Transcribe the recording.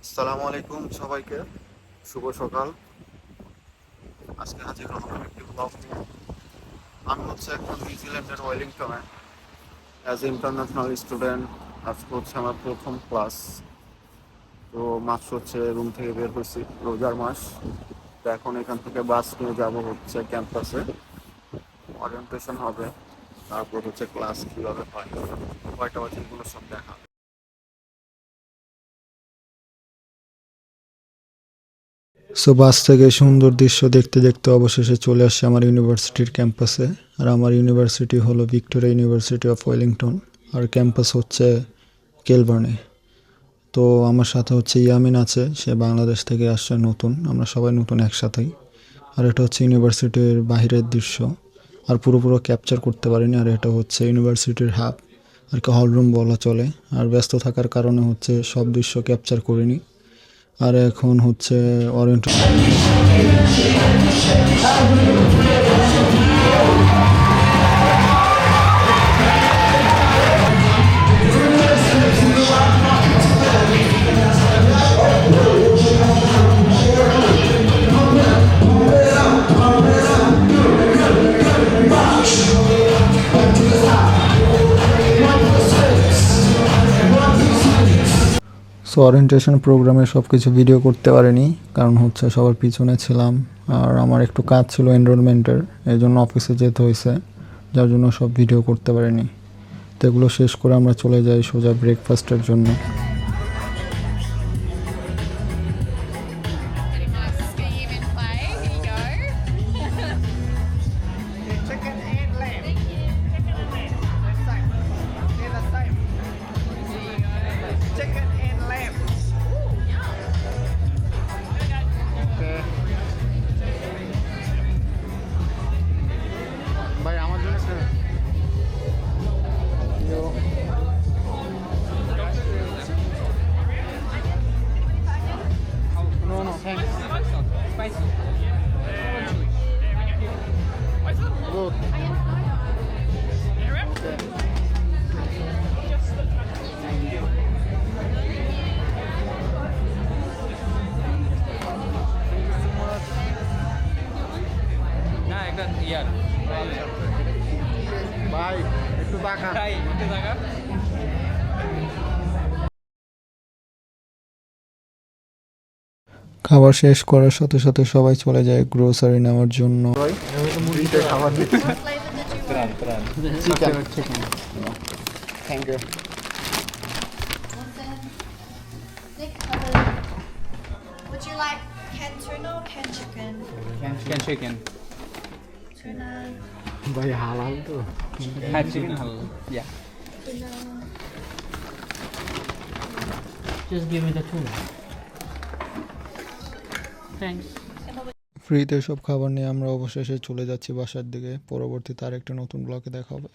আসসালামু আলাইকুম সবাইকে, শুভ সকাল। আজকে হাজির হলাম একটি ব্লগ নিয়ে। আমি হচ্ছে এখন নিউজিল্যান্ডের ওয়েলিংটনে অ্যাজ ইন্টারন্যাশনাল স্টুডেন্ট। আজকে হচ্ছে আমার প্রথম ক্লাস। তো মাত্র হচ্ছে রুম থেকে বের হয়েছি, রোজার মাস। তো এখন এখান থেকে বাস নিয়ে যাব হচ্ছে ক্যাম্পাসে, ওরিয়েন্টেশন হবে। তারপর হচ্ছে ক্লাস কীভাবে হয়, কয়টা বাজে, এগুলো সব দেখা। সো বাস থেকে সুন্দর দৃশ্য দেখতে দেখতে অবশেষে চলে আসছে আমার ইউনিভার্সিটির ক্যাম্পাসে। আর আমার ইউনিভার্সিটি হলো ভিক্টোরিয়া ইউনিভার্সিটি অফ ওয়েলিংটন, আর ক্যাম্পাস হচ্ছে কেলবার্নে। তো আমার সাথে হচ্ছে ইয়ামিন আছে, সে বাংলাদেশ থেকে আসছে নতুন, আমরা সবাই নতুন একসাথেই। আর এটা হচ্ছে ইউনিভার্সিটির বাহিরের দৃশ্য, আর পুরোপুরো ক্যাপচার করতে পারিনি। আর এটা হচ্ছে ইউনিভার্সিটির হাব, আর কি হলরুম বলা চলে। আর ব্যস্ত থাকার কারণে হচ্ছে সব দৃশ্য ক্যাপচার করিনি। আর এখন হচ্ছে অরিয়েন্ট সো ওরিয়েন্টেশন প্রোগ্রামে সব কিছু ভিডিও করতে পারিনি, কারণ হচ্ছে সবার পিছনে ছিলাম। আর আমার একটু কাজ ছিল এনরোলমেন্টের, এই জন্য অফিসে যেতে হয়েছে, যার জন্য সব ভিডিও করতে পারিনি। তো এগুলো শেষ করে আমরা চলে যাই সোজা ব্রেকফাস্টের জন্য। Scheme and play. Here you go. Chicken and lamb. The same. They're the same. Chicken and lamb. ভাই আমার জন্য No, thanks. Spicy. Look. না একটা ইয়ার ভাই একটু টাকা। তাই একটু টাকা খাবার শেষ করার সাথে সাথে সবাই চলে যায় গ্রোসারি নেওয়ার জন্য। ফ্রিতে খাবার দিচ্ছে। Flavor did you want? Chicken. Thank you. Nick, would you like canned tuna or canned chicken? Can chicken Tuna, ভাই হালাল তো। হ্যাঁ চিকেন হাল ইয়া tuna. Just give me the tuna. Thanks. ফ্রিতে সব খাবার নিয়ে আমরা অবশেষে চলে যাচ্ছি বাসার দিকে। পরবর্তীতে আরেকটা নতুন ব্লগে দেখা হবে।